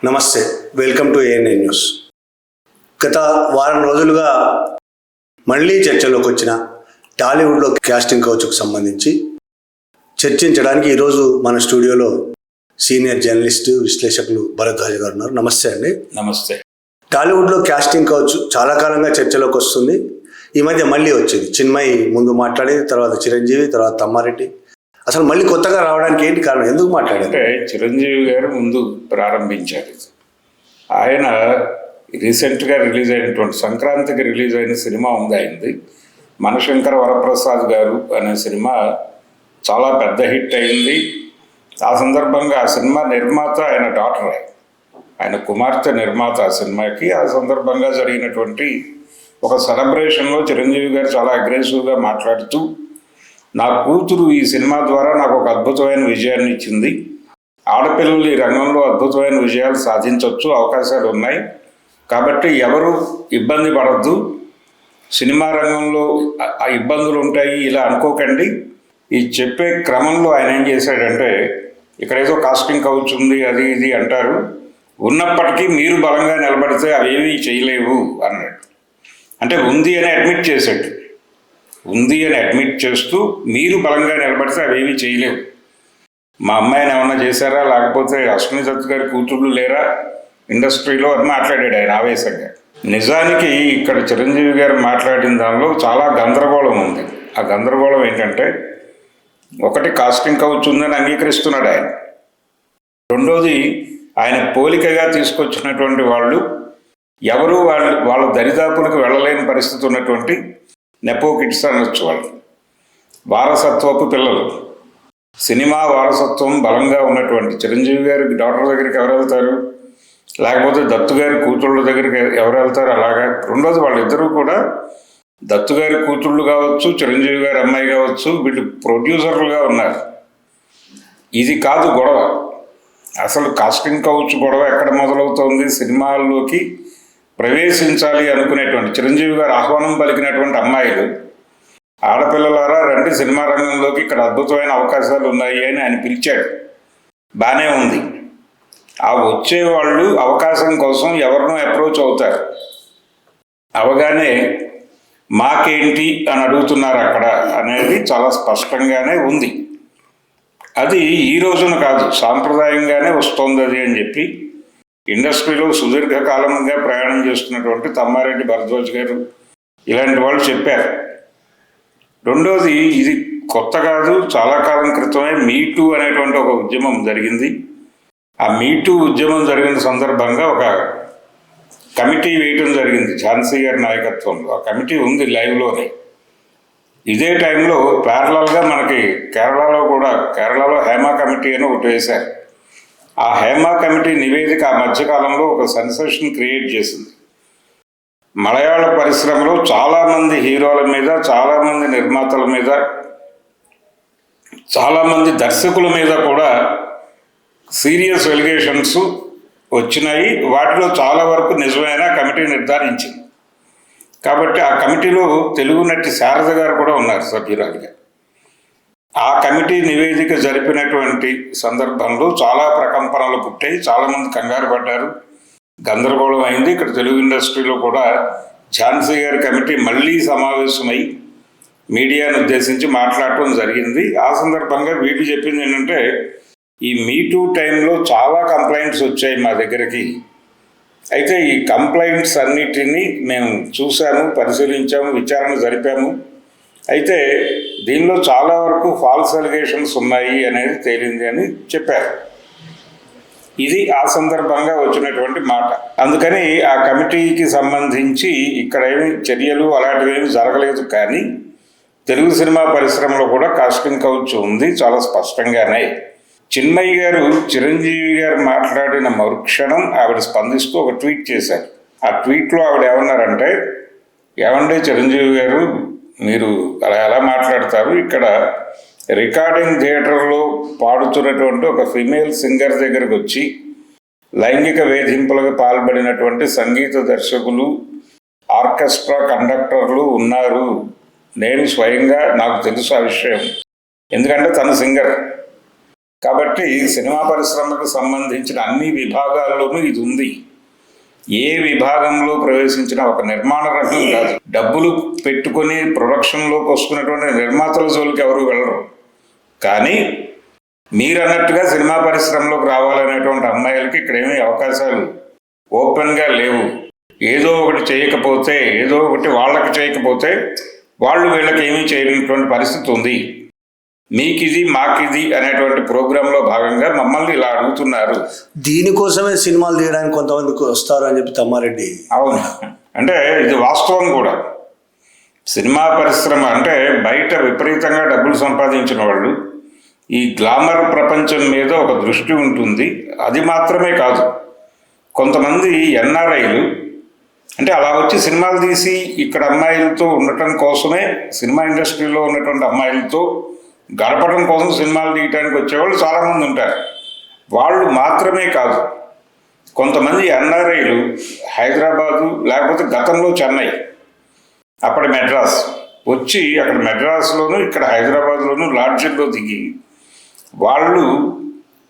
నమస్తే, welcome to ANI news. గత వారం రోజులుగా మళ్ళీ చర్చలోకి వచ్చిన టాలీవుడ్లో కాస్టింగ్ కౌచ్కు సంబంధించి చర్చించడానికి ఈరోజు మన స్టూడియోలో సీనియర్ జర్నలిస్టు విశ్లేషకులు భరద్వాజ్ గారు ఉన్నారు. నమస్తే అండి. నమస్తే. టాలీవుడ్లో కాస్టింగ్ కౌచ్ చాలా కాలంగా చర్చలోకి వస్తుంది. ఈ మధ్య మళ్ళీ వచ్చింది. చిన్మయి ముందు మాట్లాడేది, తర్వాత చిరంజీవి, తర్వాత తమ్మారెడ్డి. అసలు మళ్ళీ కొత్తగా రావడానికి ఏంటి కారణం? ఎందుకు మాట్లాడారు? చిరంజీవి గారు ముందు ప్రారంభించారు. ఆయన రీసెంట్గా రిలీజ్ అయినటువంటి సంక్రాంతికి రిలీజ్ అయిన సినిమా ఉంది ఆయనది, మనశంకర వరప్రసాద్ గారు అనే సినిమా చాలా పెద్ద హిట్ అయింది. ఆ సందర్భంగా ఆ సినిమా నిర్మాత ఆయన డాటర్, ఆయన కుమార్తె నిర్మాత ఆ సినిమాకి. ఆ సందర్భంగా జరిగినటువంటి ఒక సెలబ్రేషన్లో చిరంజీవి గారు చాలా అగ్రెసివ్గా మాట్లాడుతూ, నా కూతురు ఈ సినిమా ద్వారా నాకు ఒక అద్భుతమైన విజయాన్ని ఇచ్చింది. ఆడపిల్లలు ఈ రంగంలో అద్భుతమైన విజయాలు సాధించవచ్చు, అవకాశాలు ఉన్నాయి. కాబట్టి ఎవరు ఇబ్బంది పడద్దు, సినిమా రంగంలో ఆ ఇబ్బందులు ఉంటాయి ఇలా అనుకోకండి. ఈ చెప్పే క్రమంలో ఆయన ఏం చేశాడంటే, ఇక్కడ ఏదో కాస్టింగ్ కౌచ్ ఉంది అది ఇది అంటారు, ఉన్నప్పటికీ మీరు బలంగా నిలబడితే అవేమీ చేయలేవు అన్నాడు. అంటే ఉంది అని అడ్మిట్ చేశాడు. ఉంది అని అడ్మిట్ చేస్తూ మీరు బలంగా నిలబడితే అవేమీ చేయలేవు. మా అమ్మాయిని ఏమన్నా చేశారా, లేకపోతే అశ్విని దత్ గారి కూతుళ్ళు లేరా ఇండస్ట్రీలో అని మాట్లాడాడు ఆయన ఆవేశంగా. నిజానికి ఇక్కడ చిరంజీవి గారు మాట్లాడిన దానిలో చాలా గందరగోళం ఉంది. ఆ గందరగోళం ఏంటంటే, ఒకటి కాస్టింగ్ కౌచ్ ఉందని అంగీకరిస్తున్నాడు ఆయన. రెండోది, ఆయన పోలికగా తీసుకొచ్చినటువంటి వాళ్ళు ఎవరు వాళ్ళ దరిదాపులకు వెళ్ళలేని పరిస్థితి ఉన్నటువంటి నెపో కిడ్స్ అనొచ్చు. వాళ్ళు వారసత్వపు పిల్లలు, సినిమా వారసత్వం బలంగా ఉన్నటువంటి చిరంజీవి గారి డాక్టర్ దగ్గరికి ఎవరు వెళ్తారు, లేకపోతే దత్తు గారి కూతుళ్ళ దగ్గరికి ఎవరు వెళ్తారు అలాగా. రెండోది, వాళ్ళిద్దరూ కూడా దత్తు గారి కూతుళ్ళు కావచ్చు, చిరంజీవి గారి అమ్మాయి కావచ్చు, వీళ్ళు ప్రొడ్యూసర్లుగా ఉన్నారు. ఇది కాదు గొడవ. అసలు కాస్టింగ్ కౌచ్ గొడవ ఎక్కడ మొదలవుతోంది? సినిమాల్లోకి ప్రవేశించాలి అనుకునేటువంటి చిరంజీవి గారు ఆహ్వానం పలికినటువంటి అమ్మాయిలు, ఆడపిల్లలారా రండి సినిమా రంగంలోకి, ఇక్కడ అద్భుతమైన అవకాశాలు ఉన్నాయి అని ఆయన పిలిచాడు. బాగానే ఉంది. ఆ వచ్చేవాళ్ళు అవకాశం కోసం ఎవరినో అప్రోచ్ అవుతారు. అవగానే మాకేంటి అని అడుగుతున్నారు అక్కడ అనేది చాలా స్పష్టంగానే ఉంది. అది ఈ రోజున కాదు, సాంప్రదాయంగానే వస్తోంది అది అని చెప్పి ఇండస్ట్రీలో సుదీర్ఘకాలంగా ప్రయాణం చేస్తున్నటువంటి తమ్మారెడ్డి భరద్వాజ్ గారు ఇలాంటి వాళ్ళు చెప్పారు. రెండోది, ఇది కొత్త కాదు, చాలా కాలం క్రితమే మీటూ అనేటువంటి ఒక ఉద్యమం జరిగింది. ఆ మీటూ ఉద్యమం జరిగిన సందర్భంగా ఒక కమిటీ వేయటం జరిగింది ఝాన్సీ గారి నాయకత్వంలో. ఆ కమిటీ ఉంది లైవ్లోనే. ఇదే టైంలో ప్యారలల్గా మనకి కేరళలో హేమా కమిటీ అని ఒకటి వేశారు. ఆ హేమా కమిటీ నివేదిక ఆ మధ్యకాలంలో ఒక సెన్సేషన్ క్రియేట్ చేసింది. మలయాళ పరిశ్రమలో చాలామంది హీరోల మీద, చాలామంది నిర్మాతల మీద, చాలామంది దర్శకుల మీద కూడా సీరియస్ ఎలిగేషన్స్ వచ్చినాయి. వాటిలో చాలా వరకు నిజమైన కమిటీ నిర్ధారించింది. కాబట్టి ఆ కమిటీలో తెలుగు నటి శారద గారు కూడా ఉన్నారు సభ్యురాలుగా. ఆ కమిటీ నివేదిక జరిపినటువంటి సందర్భంలో చాలా ప్రకంపనలు పుట్టాయి, చాలామంది కంగారు పడ్డారు, గందరగోళం అయింది. ఇక్కడ తెలుగు ఇండస్ట్రీలో కూడా ఝాన్సీ గారి కమిటీ మళ్ళీ సమావేశమై మీడియాను ఉద్దేశించి మాట్లాడటం జరిగింది. ఆ సందర్భంగా వీళ్ళు చెప్పింది ఏంటంటే, ఈ మీటూ టైంలో చాలా కంప్లైంట్స్ వచ్చాయి మా దగ్గరికి. అయితే ఈ కంప్లైంట్స్ అన్నిటినీ మేము చూసాము, పరిశీలించాము, విచారణ జరిపాము. అయితే దీనిలో చాలా వరకు ఫాల్స్ అలిగేషన్స్ ఉన్నాయి అనేది తేలింది అని చెప్పారు. ఇది ఆ సందర్భంగా వచ్చినటువంటి మాట. అందుకని ఆ కమిటీకి సంబంధించి ఇక్కడ ఏమి చర్యలు అలాంటివి ఏమి జరగలేదు. కానీ తెలుగు సినిమా పరిశ్రమలో కూడా కాస్టింగ్ కౌచ్ ఉంది చాలా స్పష్టంగానే. చిన్మయి గారు చిరంజీవి గారు మాట్లాడిన మరుక్షణం ఆవిడ స్పందిస్తూ ఒక ట్వీట్ చేశారు. ఆ ట్వీట్లో ఆవిడ ఏమన్నారంటే, ఏమంటే చిరంజీవి గారు మీరు అలా ఎలా మాట్లాడతారు, ఇక్కడ రికార్డింగ్ థియేటర్లో పాడుతున్నటువంటి ఒక ఫిమేల్ సింగర్ దగ్గరకు వచ్చి లైంగిక వేధింపులకు పాల్పడినటువంటి సంగీత దర్శకులు, ఆర్కెస్ట్రా కండక్టర్లు ఉన్నారు. నేను స్వయంగా నాకు తెలుసు ఆ విషయం, ఎందుకంటే తన సింగర్. కాబట్టి సినిమా పరిశ్రమకు సంబంధించిన అన్ని విభాగాల్లోనూ ఇది ఉంది. ఏ విభాగంలో ప్రవేశించినా ఒక నిర్మాణ రంగం కాదు, డబ్బులు పెట్టుకొని ప్రొడక్షన్లోకి వస్తున్నటువంటి నిర్మాతల జోలికి ఎవరు వెళ్ళరు. కానీ మీరన్నట్టుగా సినిమా పరిశ్రమలోకి రావాలనేటువంటి అమ్మాయిలకి ఇక్కడేమీ అవకాశాలు ఓపెన్గా లేవు. ఏదో ఒకటి చేయకపోతే, ఏదో ఒకటి వాళ్ళకి చేయకపోతే వాళ్ళు వీళ్ళకి ఏమీ చేయలేనటువంటి పరిస్థితి ఉంది. మీకిది మాకిది అనేటువంటి ప్రోగ్రాంలో భాగంగా మమ్మల్ని ఇలా అడుగుతున్నారు. దీనికోసమే సినిమాలు తీయడానికి కొంతమంది వస్తారు అని చెప్పి తమ్మారెడ్డి. అవును, అంటే ఇది వాస్తవం కూడా. సినిమా పరిశ్రమ అంటే బయట విపరీతంగా డబ్బులు సంపాదించిన వాళ్ళు, ఈ గ్లామర్ ప్రపంచం మీద ఒక దృష్టి ఉంటుంది. అది మాత్రమే కాదు, కొంతమంది ఎన్ఆర్ఐలు అంటే అలా వచ్చి సినిమాలు తీసి ఇక్కడ అమ్మాయిలతో ఉండటం కోసమే, సినిమా ఇండస్ట్రీలో ఉన్నటువంటి అమ్మాయిలతో గడపడం కోసం సినిమాలు తీయడానికి వచ్చేవాళ్ళు చాలామంది ఉంటారు. వాళ్ళు మాత్రమే కాదు, కొంతమంది ఎన్ఆర్ఐలు హైదరాబాదు లేకపోతే గతంలో చెన్నై, అప్పటి మెడ్రాస్ వచ్చి అక్కడ మెడ్రాస్లోను ఇక్కడ హైదరాబాద్లోను లాడ్జిల్లో దిగి వాళ్ళు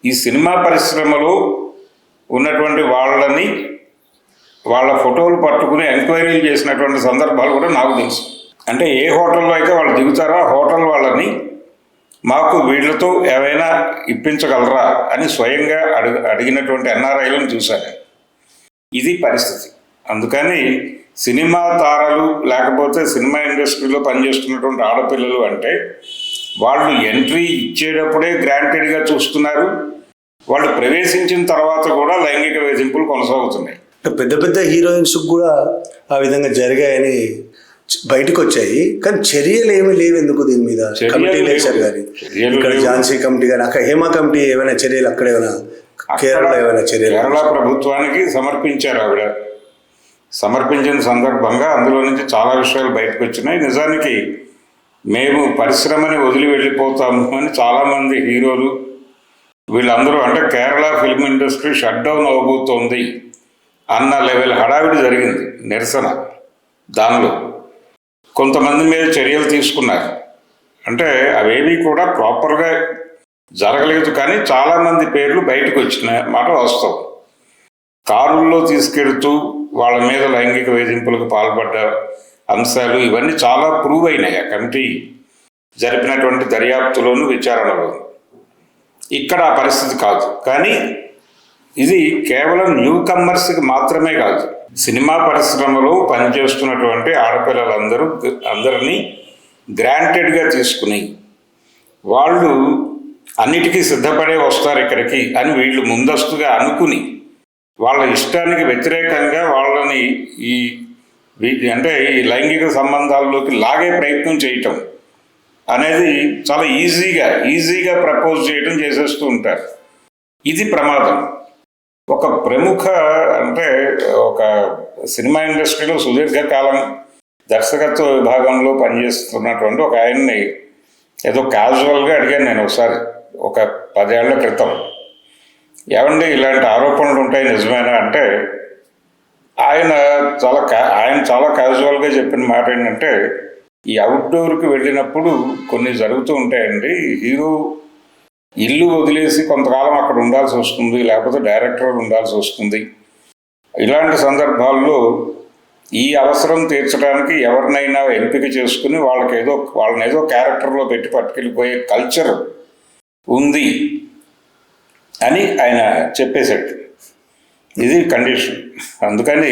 ఈ సినిమా పరిశ్రమలో ఉన్నటువంటి వాళ్ళని వాళ్ళ ఫోటోలు పట్టుకుని ఎంక్వైరీలు చేసినటువంటి సందర్భాలు కూడా నాకు తెలుసు. అంటే ఏ హోటల్లో అయితే వాళ్ళు దిగుతారో ఆ హోటల్ వాళ్ళని మాకు వీళ్ళతో ఏవైనా ఇప్పించగలరా అని స్వయంగా అడిగినటువంటి ఎన్ఆర్ఐలను చూశాను. ఇది పరిస్థితి. అందుకని సినిమా తారలు లేకపోతే సినిమా ఇండస్ట్రీలో పనిచేస్తున్నటువంటి ఆడపిల్లలు అంటే వాళ్ళు ఎంట్రీ ఇచ్చేటప్పుడే గ్రాంటెడ్గా చూస్తున్నారు, వాళ్ళు ప్రవేశించిన తర్వాత కూడా లైంగిక వేధింపులు కొనసాగుతున్నాయి. పెద్ద పెద్ద హీరోయిన్స్ కూడా ఆ విధంగా జరిగాయని బయటకు వచ్చాయి, కానీ చర్యలు ఏమీ లేవు. ఎందుకు దీని మీద కమిటీలు వేశారు కానీ, ఇక్కడ ఝాన్సీ కమిటీ కానీ, అక్కడ హేమ కమిటీ ఏమైనా చర్యలు, అక్కడ ఏమైనా కేరళ ఏమైనా చర్యలు? కేరళ ప్రభుత్వానికి సమర్పించారు. ఆవిడ సమర్పించిన సందర్భంగా అందులో నుంచి చాలా విషయాలు బయటకు వచ్చినాయి. నిజానికి మేము పరిశ్రమని వదిలి వెళ్ళిపోతాము అని చాలామంది హీరోలు వీళ్ళందరూ, అంటే Kerala film industry shut down అవబోతోంది అన్న లెవెల్ హడావిడి జరిగింది, నిరసన. దానిలో కొంతమంది మీద చర్యలు తీసుకున్నారు. అంటే అవేవి కూడా ప్రాపర్గా జరగలేదు, కానీ చాలామంది పేర్లు బయటకు వచ్చిన మాట వాస్తవం. కారుల్లో తీసుకెడుతూ వాళ్ళ మీద లైంగిక వేధింపులకు పాల్పడ్డ అంశాలు ఇవన్నీ చాలా ప్రూవ్ అయినాయి ఆ కమిటీ జరిపినటువంటి దర్యాప్తులోను విచారణలో. ఇక్కడ ఆ పరిస్థితి కాదు. కానీ ఇది కేవలం న్యూ కమర్స్కి మాత్రమే కాదు, సినిమా పరిశ్రమలో పనిచేస్తున్నటువంటి అందరినీ గ్రాంటెడ్గా తీసుకుని వాళ్ళు అన్నిటికీ సిద్ధపడే వస్తారు ఇక్కడికి అని వీళ్ళు ముందస్తుగా అనుకుని వాళ్ళ ఇష్టానికి వ్యతిరేకంగా వాళ్ళని ఈ లైంగిక సంబంధాల్లోకి లాగే ప్రయత్నం చేయటం అనేది చాలా ఈజీగా ప్రపోజ్ చేయడం చేసేస్తూ ఉంటారు. ఇది ప్రమాదం. ఒక ప్రముఖ ఒక సినిమా ఇండస్ట్రీలో సుదీర్ఘకాలం దర్శకత్వ విభాగంలో పనిచేస్తున్నటువంటి ఒక ఆయన్ని ఏదో క్యాజువల్గా అడిగాను నేను ఒకసారి, ఒక 10 ఏళ్ల క్రితం, ఏమండి ఇలాంటి ఆరోపణలు ఉంటాయి నిజమేనా అంటే ఆయన చాలా క్యాజువల్గా చెప్పిన మాట ఏంటంటే, ఈ అవుట్డోర్కి వెళ్ళినప్పుడు కొన్ని జరుగుతూ ఉంటాయండి, హీరో ఇల్లు వదిలేసి కొంతకాలం అక్కడ ఉండాల్సి వస్తుంది, లేకపోతే డైరెక్టర్ ఉండాల్సి వస్తుంది. ఇలాంటి సందర్భాల్లో ఈ అవసరం తీర్చడానికి ఎవరినైనా ఎంపిక చేసుకుని వాళ్ళని ఏదో క్యారెక్టర్లో పెట్టి పట్టుకెళ్ళిపోయే కల్చర్ ఉంది అని ఆయన చెప్పేశాడు. ఇది కండిషన్. అందుకని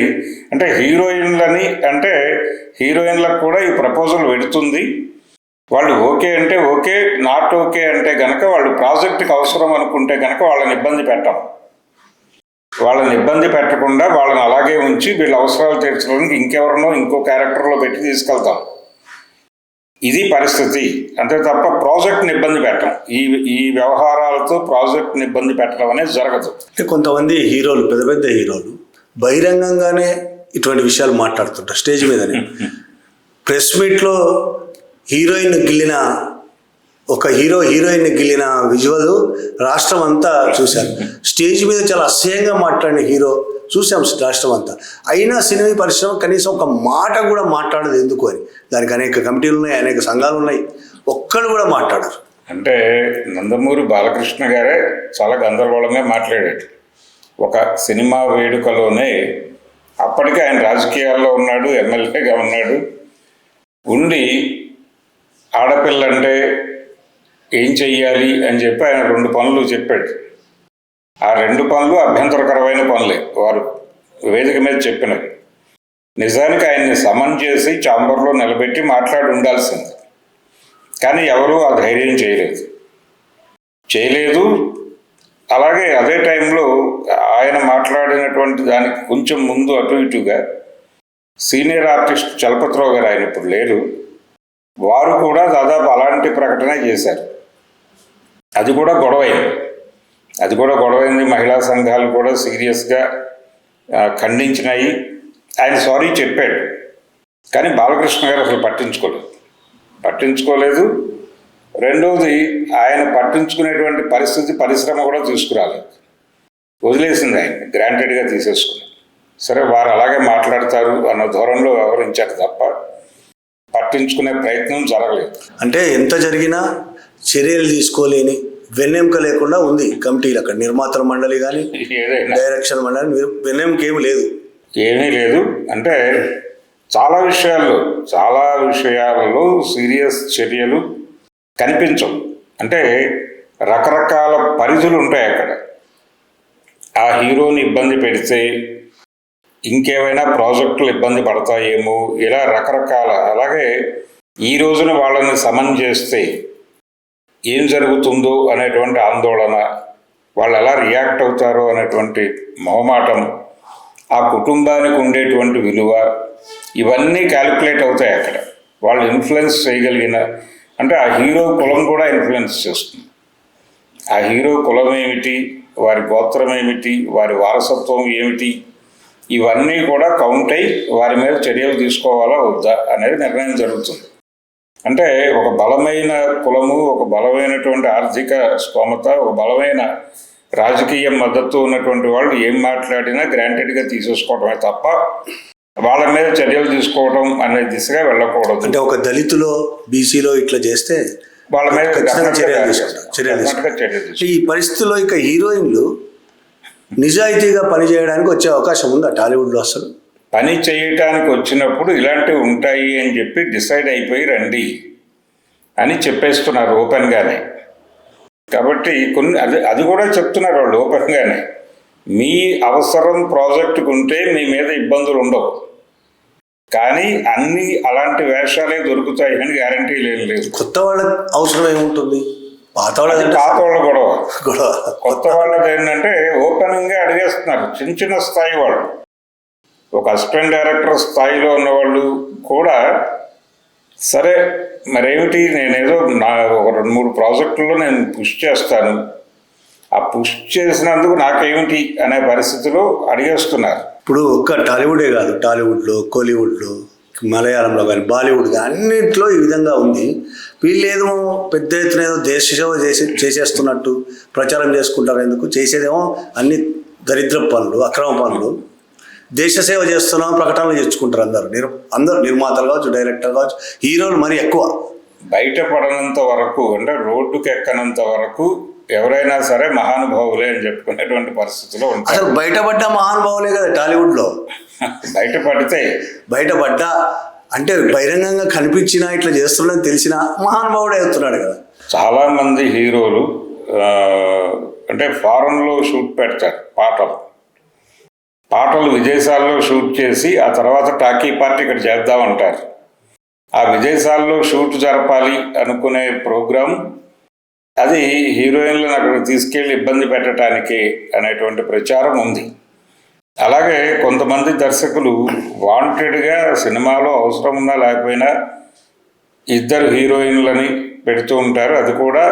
హీరోయిన్లకు కూడా ఈ ప్రపోజల్ పెడుతుంది. వాళ్ళు ఓకే అంటే ఓకే, నాట్ ఓకే అంటే కనుక వాళ్ళు ప్రాజెక్టుకి అవసరం అనుకుంటే కనుక వాళ్ళని ఇబ్బంది పెట్టాం. వాళ్ళని ఇబ్బంది పెట్టకుండా వాళ్ళని అలాగే ఉంచి వీళ్ళ అవసరాలు తీర్చడానికి ఇంకెవరినో ఇంకో క్యారెక్టర్లో పెట్టి తీసుకెళ్తాం. ఇది పరిస్థితి. అంతే తప్ప ప్రాజెక్ట్ని ఇబ్బంది పెట్టడం, ఈ వ్యవహారాలతో ప్రాజెక్ట్ని ఇబ్బంది పెట్టడం అనేది జరగదు. అంటే కొంతమంది హీరోలు, పెద్ద హీరోలు బహిరంగంగానే ఇటువంటి విషయాలు మాట్లాడుతుంటారు స్టేజ్ మీదనే. ప్రెస్ మీట్లో హీరోయిన్ గిల్లిన విజువల్ రాష్ట్రం అంతా చూశారు. స్టేజ్ మీద చాలా అసహ్యంగా మాట్లాడిన హీరో చూసాం రాష్ట్రం అంతా. అయినా సినిమా పరిశ్రమ కనీసం ఒక మాట కూడా మాట్లాడదు. ఎందుకు అని దానికి అనేక కమిటీలు ఉన్నాయి, అనేక సంఘాలు ఉన్నాయి, ఒక్కడు కూడా మాట్లాడరు. అంటే నందమూరి బాలకృష్ణ గారే చాలా గందరగోళంగా మాట్లాడాడు. ఒక సినిమా వేడుకలోనే అప్పటికే ఆయన రాజకీయాల్లో ఉన్నాడు, ఎమ్మెల్యేగా ఉన్నాడు, ఉండి ఆడపిల్లంటే ఏం చెయ్యాలి అని చెప్పి ఆయన 2 పనులు చెప్పాడు. ఆ 2 పనులు అభ్యంతరకరమైన పనులే వారు వేదిక మీద చెప్పినవి. నిజానికి ఆయన్ని సమన్ చేసి ఛాంబర్లో నిలబెట్టి మాట్లాడి ఉండాల్సింది. కానీ ఎవరూ ఆ ధైర్యం చేయలేదు. అలాగే అదే టైంలో ఆయన మాట్లాడినటువంటి దానికి కొంచెం ముందు అటు ఇటుగా సీనియర్ ఆర్టిస్ట్ చలపతిరావు గారు, ఆయన ఇప్పుడు లేరు, వారు కూడా దాదాపు అలాంటి ప్రకటన చేశారు. అది కూడా గొడవైంది. మహిళా సంఘాలు కూడా సీరియస్గా ఖండించినాయి. ఆయన సారీ చెప్పాడు. కానీ బాలకృష్ణ గారు అసలు పట్టించుకోలేదు. రెండవది, ఆయన పట్టించుకునేటువంటి పరిశ్రమ కూడా తీసుకురాలేదు, వదిలేసింది. ఆయన గ్రాంటెడ్గా తీసేసుకుని సరే వారు అలాగే మాట్లాడతారు అన్న ధోరణిలో వ్యవహరించారు తప్ప పట్టించుకునే ప్రయత్నం జరగలేదు. అంటే ఎంత జరిగినా చర్యలు తీసుకోలేని వెన్నెముక లేకుండా ఉంది కమిటీలు. అక్కడ నిర్మాతల మండలి కానీ ఏదైనా డైరెక్షన్ మండలి వెన్నెముక ఏమీ లేదు. అంటే చాలా విషయాలలో సీరియస్ చర్యలు కనిపించవు. అంటే రకరకాల పరిధులు ఉంటాయి అక్కడ. ఆ హీరోని ఇబ్బంది పెడితే ఇంకేమైనా ప్రాజెక్టులు ఇబ్బంది పడతాయేమో, ఇలా రకరకాల. అలాగే ఈ రోజున వాళ్ళని సమన్ చేస్తే ఏం జరుగుతుందో అనేటువంటి ఆందోళన, వాళ్ళు ఎలా రియాక్ట్ అవుతారో అనేటువంటి మొహమాటం, ఆ కుటుంబానికి ఉండేటువంటి విలువ, ఇవన్నీ క్యాలిక్యులేట్ అవుతాయి అక్కడ. వాళ్ళు ఇన్ఫ్లుయెన్స్ చేయగలిగిన, అంటే ఆ హీరో కులం కూడా ఇన్ఫ్లుయెన్స్ చేస్తుంది. ఆ హీరో కులం ఏమిటి, వారి గోత్రం ఏమిటి, వారి వారసత్వం ఏమిటి, ఇవన్నీ కూడా కౌంట్ అయి వారి మీద చర్యలు తీసుకోవాలా వద్దా అనేది నిర్ణయం జరుగుతుంది. అంటే ఒక బలమైన కులము, ఒక బలమైనటువంటి ఆర్థిక స్తోమత, ఒక బలమైన రాజకీయ మద్దతు ఉన్నటువంటి వాళ్ళు ఏం మాట్లాడినా గ్రాంటెడ్గా తీసేసుకోవడమే తప్ప వాళ్ళ మీద చర్యలు తీసుకోవడం అనే దిశగా వెళ్ళకూడదు. అంటే ఒక దళితులో బీసీలో ఇట్లా చేస్తే వాళ్ళ మీద చర్యలు. ఈ పరిస్థితుల్లో ఇక హీరోయిన్లు నిజాయితీగా పనిచేయడానికి వచ్చే అవకాశం ఉందా టాలీవుడ్లో? అసలు పని చేయటానికి వచ్చినప్పుడు ఇలాంటివి ఉంటాయి అని చెప్పి డిసైడ్ అయిపోయి రండి అని చెప్పేస్తున్నారు ఓపెన్గానే. కాబట్టి అది కూడా చెప్తున్నారు వాళ్ళు ఓపెన్గానే. మీ అవసరం ప్రాజెక్టుకు ఉంటే మీ మీద ఇబ్బందులు ఉండవు, కానీ అన్ని అలాంటి వేషాలే దొరుకుతాయి అని గ్యారంటీ లేదు. కొత్త వాళ్ళ అవసరం ఏముంటుంది? పాత వాళ్ళ గొడవ. కొత్త వాళ్ళది ఏంటంటే ఓపెన్గా అడిగేస్తున్నారు. చిన్న స్థాయి వాళ్ళు, ఒక అసిస్టెంట్ డైరెక్టర్ స్థాయిలో ఉన్నవాళ్ళు కూడా సరే మరేమిటి, నేనేదో ఒక 2-3 ప్రాజెక్టుల్లో నేను పుష్ చేస్తాను, ఆ పుష్ చేసినందుకు నాకేమిటి అనే పరిస్థితిలో అడిగేస్తున్నారు. ఇప్పుడు ఒక్క టాలీవుడే కాదు, టాలీవుడ్లో, కోలీవుడ్లో, మలయాళంలో కానీ, బాలీవుడ్ కానీ అన్నింటిలో ఈ విధంగా ఉంది. వీళ్ళేదో పెద్ద ఎత్తున ఏదో దేశ సేవ చేసేస్తున్నట్టు ప్రచారం చేసుకుంటారు. ఎందుకు చేసేదేమో అన్ని దరిద్ర పనులు, అక్రమ పనులు. దేశ సేవ చేస్తున్నాం ప్రకటనలు తెచ్చుకుంటారు అందరూ నిర్మాతలు కావచ్చు, డైరెక్టర్ కావచ్చు, హీరోలు మరి ఎక్కువ. బయటపడనంత వరకు, అంటే రోడ్డుకు ఎక్కనంత వరకు ఎవరైనా సరే మహానుభావులే అని చెప్పుకునేటువంటి పరిస్థితిలో ఉంటారు. అసలు బయటపడ్డ మహానుభావులే కదా టాలీవుడ్లో. బయటపడ్డా అంటే బహిరంగంగా కనిపించినా ఇట్లా చేస్తున్నాడని తెలిసినా మహానుభావుడే అవుతున్నాడు కదా. చాలామంది హీరోలు అంటే ఫారెన్లో షూట్ పెడతారు పాటలు విదేశాల్లో షూట్ చేసి ఆ తర్వాత టాకీ పార్టీ ఇక్కడ చేద్దామంటారు. ఆ విదేశాల్లో షూట్ జరపాలి అనుకునే ప్రోగ్రాం అది హీరోయిన్లను అక్కడికి తీసుకెళ్ళి ఇబ్బంది పెట్టడానికి అనేటువంటి ప్రచారం ఉంది. అలాగే కొంతమంది దర్శకులు వాంటెడ్గా సినిమాలో అవసరం ఉన్నా లేకపోయినా 2 హీరోయిన్లని పెడుతూ ఉంటారు. అది కూడా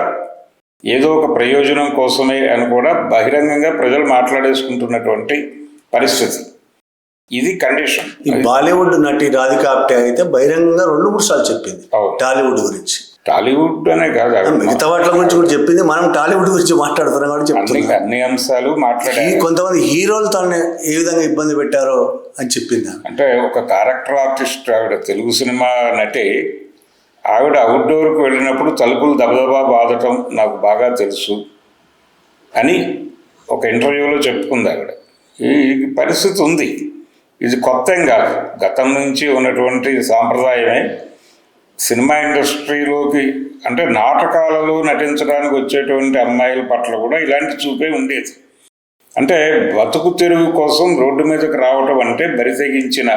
ఏదో ఒక ప్రయోజనం కోసమే అని కూడా బహిరంగంగా ప్రజలు మాట్లాడేసుకుంటున్నటువంటి పరిస్థితి. ఇది కండిషన్. ఈ బాలీవుడ్ నటి రాధికా ఆప్టే అయితే బహిరంగంగా 2-3 సార్లు చెప్పింది టాలీవుడ్ గురించి. టాలీవుడ్ అనే కాదు, మిగతా వాటి గురించి కూడా చెప్పింది. మనం టాలీవుడ్ గురించి మాట్లాడుతున్నాం కాబట్టి చెప్తున్నాం. అన్ని అంశాలు మాట్లాడే కొంతమంది హీరోలు తనని ఏ విధంగా ఇబ్బంది పెట్టారో అని చెప్పింది. అంటే ఒక క్యారెక్టర్ ఆర్టిస్ట్ ఆవిడ, తెలుగు సినిమా నటి, ఆవిడ అవుట్డోర్కి వెళ్ళినప్పుడు తలుపులు దబదబా బాధటం నాకు బాగా తెలుసు అని ఒక ఇంటర్వ్యూలో చెప్పుకుంది ఆవిడ. ఈ పరిస్థితి ఉంది. ఇది కొత్త ఏం కాదు, గతం నుంచి ఉన్నటువంటి సాంప్రదాయమే. సినిమా ఇండస్ట్రీలోకి అంటే నాటకాలలో నటించడానికి వచ్చేటువంటి అమ్మాయిల పట్ల కూడా ఇలాంటి చూపే ఉండేది. అంటే బతుకు తెరువు కోసం రోడ్డు మీదకి రావటం అంటే బరితెగించిన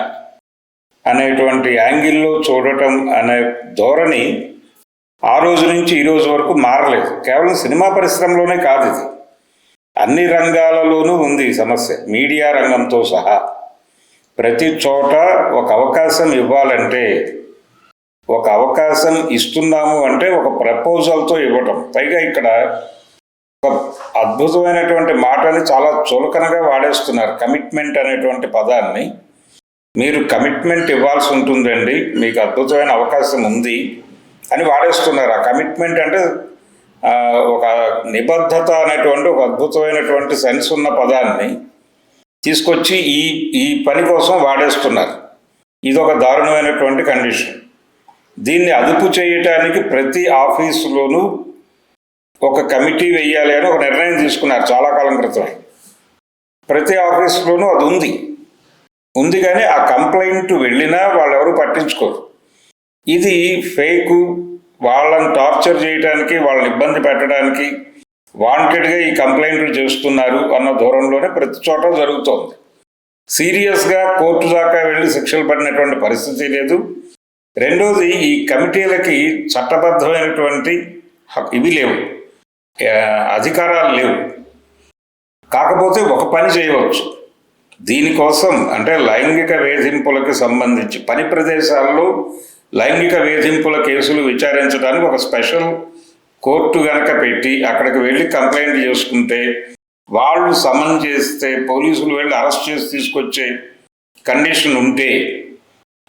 అనేటువంటి యాంగిల్లో చూడటం అనే ధోరణి ఆ రోజు నుంచి ఈ రోజు వరకు మారలేదు. కేవలం సినిమా పరిశ్రమలోనే కాదు, ఇది అన్ని రంగాలలోనూ ఉంది ఈ సమస్య. మీడియా రంగంతో సహా ప్రతి చోట ఒక అవకాశం ఇవ్వాలంటే, ఒక అవకాశం ఇస్తున్నాము అంటే ఒక ప్రపోజల్తో ఇవ్వటం. పైగా ఇక్కడ ఒక అద్భుతమైనటువంటి మాటని చాలా చులకనగా వాడేస్తున్నారు, కమిట్మెంట్ అనేటువంటి పదాన్ని. మీరు కమిట్మెంట్ ఇవ్వాల్సి ఉంటుందండి, మీకు అద్భుతమైన అవకాశం ఉంది అని వాడేస్తున్నారు. ఆ కమిట్మెంట్ అంటే ఒక నిబద్ధత అనేటువంటి ఒక అద్భుతమైనటువంటి సెన్స్ ఉన్న పదాన్ని తీసుకొచ్చి ఈ పని కోసం వాడేస్తున్నారు. ఇది ఒక దారుణమైనటువంటి కండిషన్. దీన్ని అదుపు చేయటానికి ప్రతి ఆఫీసులోనూ ఒక కమిటీ వేయాలి అని ఒక నిర్ణయం తీసుకున్నారు చాలా కాలం క్రితమే. ప్రతి ఆఫీసులోనూ అది ఉంది కానీ ఆ కంప్లైంట్ వెళ్ళినా వాళ్ళు ఎవరు పట్టించుకోరు. ఇది ఫేకు, వాళ్ళని టార్చర్ చేయడానికి, వాళ్ళని ఇబ్బంది పెట్టడానికి వాంటెడ్గా ఈ కంప్లైంట్లు చేస్తున్నారు అన్న దూరంలోనే ప్రతి చోట జరుగుతోంది. సీరియస్గా కోర్టు దాకా వెళ్ళి శిక్షలు పడినటువంటి పరిస్థితి లేదు. రెండోది, ఈ కమిటీలకి చట్టబద్ధమైనటువంటి ఇవి లేవు, అధికారాలు లేవు. కాకపోతే ఒక పని చేయవచ్చు దీనికోసం, అంటే లైంగిక వేధింపులకు సంబంధించి పని ప్రదేశాల్లో లైంగిక వేధింపుల కేసులు విచారించడానికి ఒక స్పెషల్ కోర్టు గనక పెట్టి అక్కడికి వెళ్ళి కంప్లైంట్ చేసుకుంటే, వాళ్ళు సమన్ చేస్తే పోలీసులు వెళ్ళి అరెస్ట్ చేసి తీసుకొచ్చే కండిషన్ ఉంటే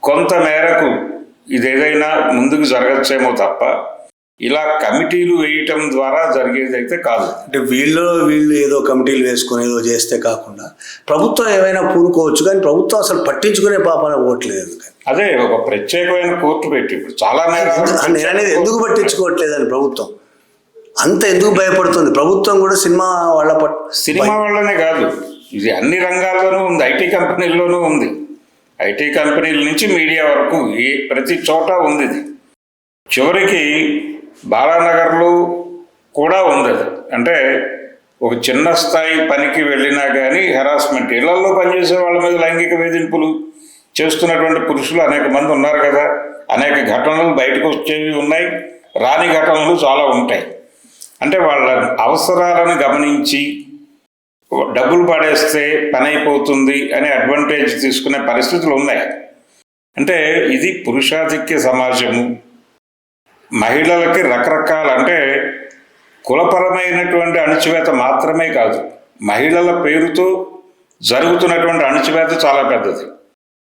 కొంత మేరకు ఇదేదైనా ముందుకు జరగచ్చేమో తప్ప ఇలా కమిటీలు వేయటం ద్వారా జరిగేదైతే కాదు. అంటే వీళ్ళు ఏదో కమిటీలు వేసుకొని ఏదో చేస్తే కాకుండా ప్రభుత్వం ఏమైనా పూనుకోవచ్చు, కానీ ప్రభుత్వం అసలు పట్టించుకునే పాపన ఓట్లేదు. అదే ఒక ప్రత్యేకమైన కోర్టు పెట్టి ఇప్పుడు చాలా నేను అనేది ఎందుకు పట్టించుకోవట్లేదని ప్రభుత్వం అంత ఎందుకు భయపడుతుంది? ప్రభుత్వం కూడా సినిమా వాళ్ళనే కాదు, ఇది అన్ని రంగాల్లోనూ ఉంది. ఐటీ కంపెనీల్లోనూ ఉంది. ఐటీ కంపెనీల నుంచి మీడియా వరకు ప్రతి చోట ఉంది. ఇది చివరికి బాలానగర్లో కూడా ఉంది. అది అంటే ఒక చిన్న స్థాయి పనికి వెళ్ళినా కానీ హెరాస్మెంట్, ఇళ్లలో పనిచేసే వాళ్ళ మీద లైంగిక వేధింపులు చేస్తున్నటువంటి పురుషులు అనేక మంది ఉన్నారు కదా. అనేక ఘటనలు బయటకు వచ్చేవి ఉన్నాయి, రాని ఘటనలు చాలా ఉంటాయి. అంటే వాళ్ళ అవసరాలను గమనించి డబ్బులు పడేస్తే పని అయిపోతుంది అనే అడ్వాంటేజ్ తీసుకునే పరిస్థితులు ఉన్నాయి. అంటే ఇది పురుషాధిక్య సమాజము. మహిళలకి రకరకాల, అంటే కులపరమైనటువంటి అణచివేత మాత్రమే కాదు, మహిళల పేరుతో జరుగుతున్నటువంటి అణచివేత చాలా పెద్దది.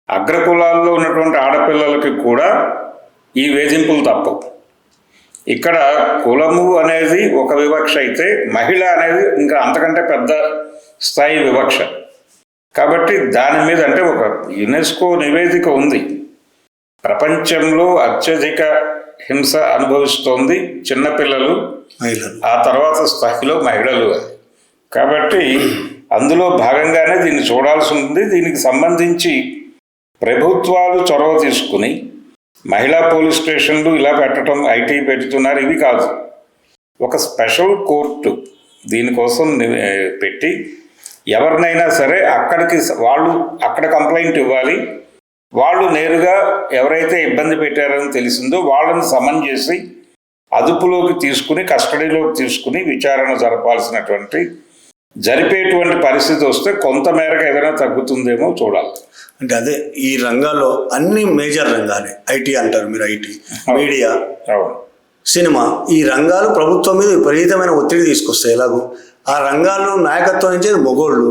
అగ్రకులాల్లో ఉన్నటువంటి ఆడపిల్లలకి కూడా ఈ వేధింపులు తప్పవు. ఇక్కడ కులము అనేది ఒక వివక్ష అయితే, మహిళ అనేది ఇంకా అంతకంటే పెద్ద స్థాయి వివక్ష. కాబట్టి దాని మీద, అంటే ఒక యునెస్కో నివేదిక ఉంది, ప్రపంచంలో అత్యధిక హింస అనుభవిస్తోంది చిన్నపిల్లలు, ఆ తర్వాత స్థాయిలో మహిళలు. అది కాబట్టి అందులో భాగంగానే దీన్ని చూడాల్సి ఉంది. దీనికి సంబంధించి ప్రభుత్వాలు చొరవ తీసుకుని మహిళా పోలీస్ స్టేషన్లు ఇలా పెట్టడం, ఐటీ పెడుతున్నారు. ఇవి కాదు, ఒక స్పెషల్ కోర్టు దీనికోసం పెట్టి ఎవరినైనా సరే వాళ్ళు అక్కడ కంప్లైంట్ ఇవ్వాలి. వాళ్ళు నేరుగా ఎవరైతే ఇబ్బంది పెట్టారని తెలిసిందో వాళ్ళని సమన్ చేసి అదుపులోకి తీసుకుని, కస్టడీలోకి తీసుకుని విచారణ జరిపేటువంటి పరిస్థితి వస్తే కొంత మేరకు ఏదైనా తగ్గుతుందేమో చూడాలి. అంటే అదే ఈ రంగాల్లో అన్ని మేజర్ రంగాలే, ఐటీ అంటారు మీరు, ఐటీ, మీడియా, సినిమా, ఈ రంగాలు ప్రభుత్వం మీద విపరీతమైన ఒత్తిడి తీసుకొస్తాయి. ఎలాగో ఆ రంగాల్లో నాయకత్వం నుంచి మొగోళ్ళు.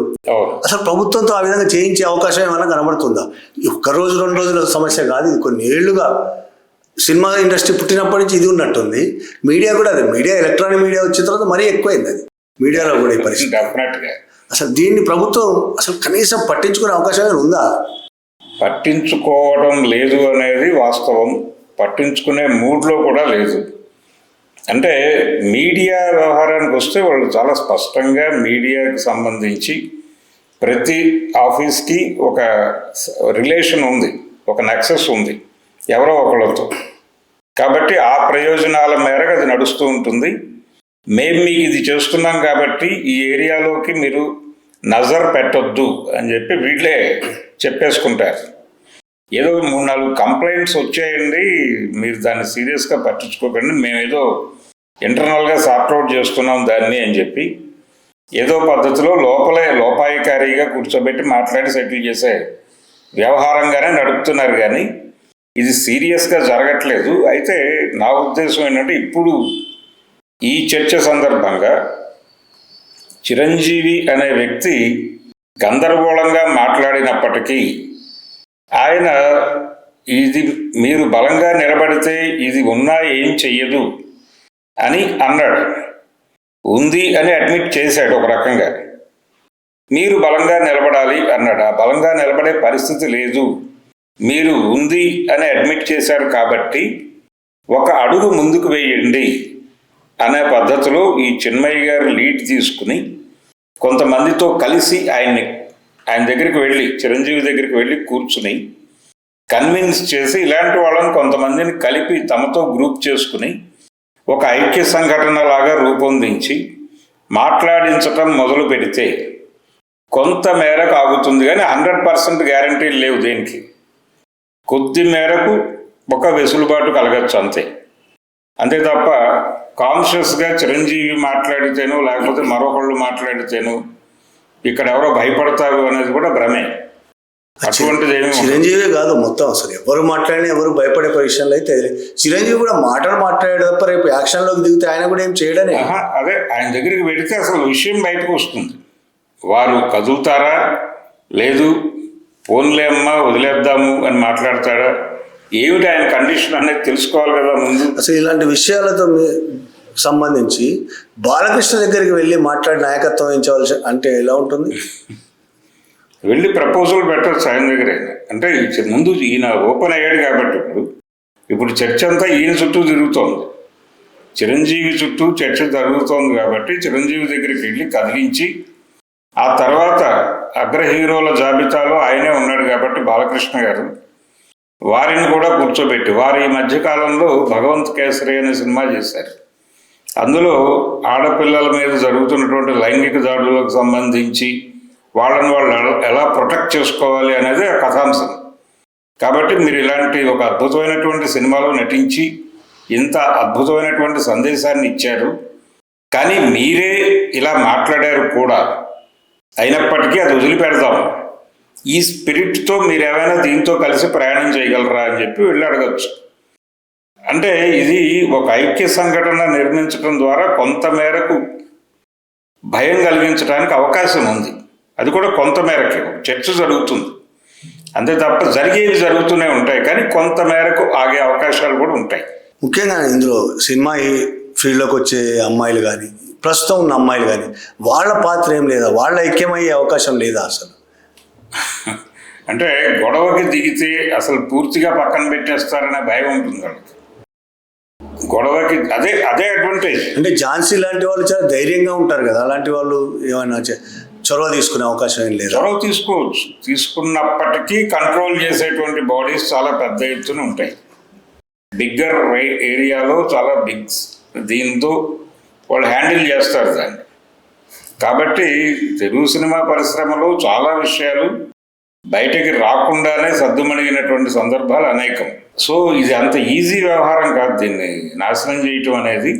అసలు ప్రభుత్వంతో ఆ విధంగా చేయించే అవకాశం ఏమైనా కనబడుతుందా? ఒక్క రోజు 2 రోజుల సమస్య కాదు, ఇది కొన్ని ఏళ్లుగా సినిమా ఇండస్ట్రీ పుట్టినప్పటి నుంచి ఇది ఉన్నట్టుంది. మీడియా కూడా అదే, మీడియా ఎలక్ట్రానిక్ మీడియా వచ్చిన తర్వాత మరీ ఎక్కువైంది అది మీడియాలో కూడా ఈ పరిస్థితి. అసలు దీన్ని ప్రభుత్వం అసలు కనీసం పట్టించుకునే అవకాశం ఉందా? పట్టించుకోవడం లేదు అనేది వాస్తవం. పట్టించుకునే మూడ్లో కూడా లేదు. అంటే మీడియా వ్యవహారానికి వస్తే వాళ్ళు చాలా స్పష్టంగా మీడియాకి సంబంధించి ప్రతి ఆఫీస్కి ఒక రిలేషన్ ఉంది, ఒక నెక్సెస్ ఉంది ఎవరో ఒకళ్ళతో. కాబట్టి ఆ ప్రయోజనాల మేరకు అది నడుస్తూ ఉంటుంది. మేము మీకు ఇది చేస్తున్నాం కాబట్టి ఈ ఏరియాలోకి మీరు నజర్ పెట్టొద్దు అని చెప్పి వీళ్ళే చెప్పేసుకుంటారు. ఏదో 3-4 కంప్లైంట్స్ వచ్చాయండి, మీరు దాన్ని సీరియస్గా పట్టించుకోకండి, మేమేదో ఇంటర్నల్గా సార్ట్అవుట్ చేస్తున్నాం దాన్ని అని చెప్పి ఏదో పద్ధతిలో లోపాయికారిగా కూర్చోబెట్టి మాట్లాడి సెటిల్ చేసే వ్యవహారంగానే నడుపుతున్నారు. కానీ ఇది సీరియస్గా జరగట్లేదు. అయితే నా ఉద్దేశం ఏంటంటే, ఇప్పుడు ఈ చర్చ సందర్భంగా చిరంజీవి అనే వ్యక్తి గందరగోళంగా మాట్లాడినప్పటికీ ఆయన ఇది మీరు బలంగా నిలబడితే ఇది ఉన్నా ఏం చెయ్యదు అని అన్నాడు. ఉంది అని అడ్మిట్ చేశాడు ఒక రకంగా. మీరు బలంగా నిలబడాలి అన్నాడు. ఆ బలంగా నిలబడే పరిస్థితి లేదు, మీరు ఉంది అని అడ్మిట్ చేశారు కాబట్టి ఒక అడుగు ముందుకు వేయండి అనే పద్ధతిలో ఈ చిన్మయ్య గారు లీడ్ తీసుకుని కొంతమందితో కలిసి ఆయన దగ్గరికి వెళ్ళి, చిరంజీవి దగ్గరికి వెళ్ళి కూర్చుని కన్విన్స్ చేసి ఇలాంటి వాళ్ళని కొంతమందిని కలిపి తమతో గ్రూప్ చేసుకుని ఒక ఐక్య సంఘటన లాగా రూపొందించి మాట్లాడించటం మొదలు పెడితే కొంత మేరకు ఆగుతుంది. కానీ 100% గ్యారంటీలు లేవు దేనికి. కొద్ది మేరకు ఒక వెసులుబాటు కలగచ్చు అంతే తప్ప కాన్షియస్గా చిరంజీవి మాట్లాడితేనో లేకపోతే మరొకళ్ళు మాట్లాడితేనో ఇక్కడ ఎవరో భయపడతారు అనేది కూడా భ్రమే. అటువంటిది ఏమి చిరంజీవి కాదు, మొత్తం అసలు ఎవరు మాట్లాడినా ఎవరు భయపడే విషయంలో అయితే చిరంజీవి కూడా మాట్లాడే తప్ప రేపు యాక్షన్లోకి దిగితే ఆయన కూడా ఏం చేయడనే. అదే ఆయన దగ్గరికి వెళితే అసలు విషయం బయటకు వస్తుంది. వారు కదులుతారా, లేదు పోన్లే అమ్మా వదిలేద్దాము అని మాట్లాడతాడా, ఏమిటి ఆయన కండిషన్ అనేది తెలుసుకోవాలి కదా ముందు. అసలు ఇలాంటి విషయాలతో సంబంధించి బాలకృష్ణ దగ్గరికి వెళ్ళి మాట్లాడి నాయకత్వం వహించవలసి అంటే ఎలా ఉంటుంది? వెళ్ళి ప్రపోజల్ పెట్టచ్చు ఆయన దగ్గర. అంటే ముందు ఈయన ఓపెన్ అయ్యాడు కాబట్టి ఇప్పుడు చర్చ అంతా ఈయన చుట్టూ తిరుగుతోంది, చిరంజీవి చుట్టూ చర్చ జరుగుతోంది. కాబట్టి చిరంజీవి దగ్గరికి వెళ్ళి కదిలించి ఆ తర్వాత అగ్ర హీరోల జాబితాలో ఆయనే ఉన్నాడు కాబట్టి బాలకృష్ణ గారు వారిని కూడా కూర్చోబెట్టి, వారు ఈ మధ్యకాలంలో భగవంత్ కేసరి అనే సినిమా చేశారు. అందులో ఆడపిల్లల మీద జరుగుతున్నటువంటి లైంగిక దాడులకు సంబంధించి వాళ్ళని వాళ్ళు ఎలా ప్రొటెక్ట్ చేసుకోవాలి అనేది ఆ కథాంశం. కాబట్టి మీరు ఇలాంటి ఒక అద్భుతమైనటువంటి సినిమాలో నటించి ఇంత అద్భుతమైనటువంటి సందేశాన్ని ఇచ్చారు, కానీ మీరే ఇలా మాట్లాడారు కూడా. అయినప్పటికీ అది వదిలిపెడదాం, ఈ స్పిరిట్తో మీరు ఏమైనా దీంతో కలిసి ప్రయాణం చేయగలరా అని చెప్పి వెళ్ళి అడగచ్చు. అంటే ఇది ఒక ఐక్య సంఘటన నిర్మించడం ద్వారా కొంత మేరకు భయం కలిగించడానికి అవకాశం ఉంది. అది కూడా కొంత మేరకు చర్చ జరుగుతుంది, అంతే తప్ప జరిగేవి జరుగుతూనే ఉంటాయి, కానీ కొంత మేరకు ఆగే అవకాశాలు కూడా ఉంటాయి. ముఖ్యంగా ఇందులో సినిమా ఫీల్డ్లోకి వచ్చే అమ్మాయిలు కానీ ప్రస్తుతం ఉన్న అమ్మాయిలు కానీ వాళ్ళ పాత్ర ఏం లేదా, వాళ్ళ ఐక్యమయ్యే అవకాశం లేదా అసలు? అంటే గొడవకి దిగితే అసలు పూర్తిగా పక్కన పెట్టేస్తారనే భయం ఉంటుంది వాళ్ళకి. గొడవకి అదే అడ్వాంటేజ్. అంటే ఝాన్సీ లాంటి వాళ్ళు చాలా ధైర్యంగా ఉంటారు కదా, అలాంటి వాళ్ళు ఏమైనా చొరవ తీసుకునే అవకాశం ఏం లేదు? చొరవ తీసుకోవచ్చు, తీసుకున్నప్పటికీ కంట్రోల్ చేసేటువంటి బాడీస్ చాలా పెద్ద ఎత్తున ఉంటాయి. బిగ్గర్ ఏరియాలో చాలా దీంతో వాళ్ళు హ్యాండిల్ చేస్తారు దాన్ని. కాబట్టి తెలుగు సినిమా పరిశ్రమలో చాలా విషయాలు బయటకి రాకుండానే సద్దుమణిగినటువంటి సందర్భాలు అనేకం. సో ఇది అంత ఈజీ వ్యవహారం కాదు దీన్ని నాశనం చేయటం అనేది.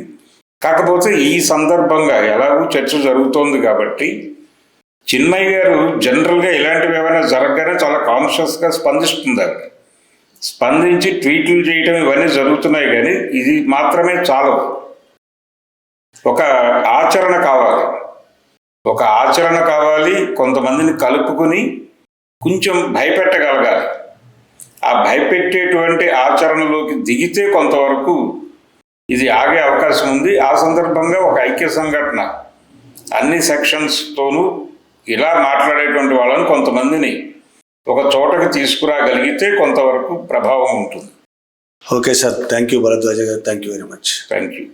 కాకపోతే ఈ సందర్భంగా ఎలాగూ చర్చ జరుగుతోంది కాబట్టి చిన్మయ్య గారు జనరల్గా ఇలాంటివి ఏమైనా జరగగానే చాలా కాన్షియస్గా స్పందిస్తున్నారు. స్పందించి ట్వీట్లు చేయటం ఇవన్నీ జరుగుతున్నాయి, కానీ ఇది మాత్రమే చాలదు. ఒక ఆచరణ కావాలి, కొంతమందిని కలుపుకుని కొంచెం భయపెట్టగలగాలి. ఆ భయపెట్టేటువంటి ఆచరణలోకి దిగితే కొంతవరకు ఇది ఆగే అవకాశం ఉంది. ఆ సందర్భంగా ఒక ఐక్య సంఘటన అన్ని సెక్షన్స్తోనూ ఇలా మాట్లాడేటువంటి వాళ్ళని కొంతమందిని ఒక చోటకి తీసుకురాగలిగితే కొంతవరకు ప్రభావం ఉంటుంది. Okay sir, thank you Bharadwaj garu, thank you very much. Thank you.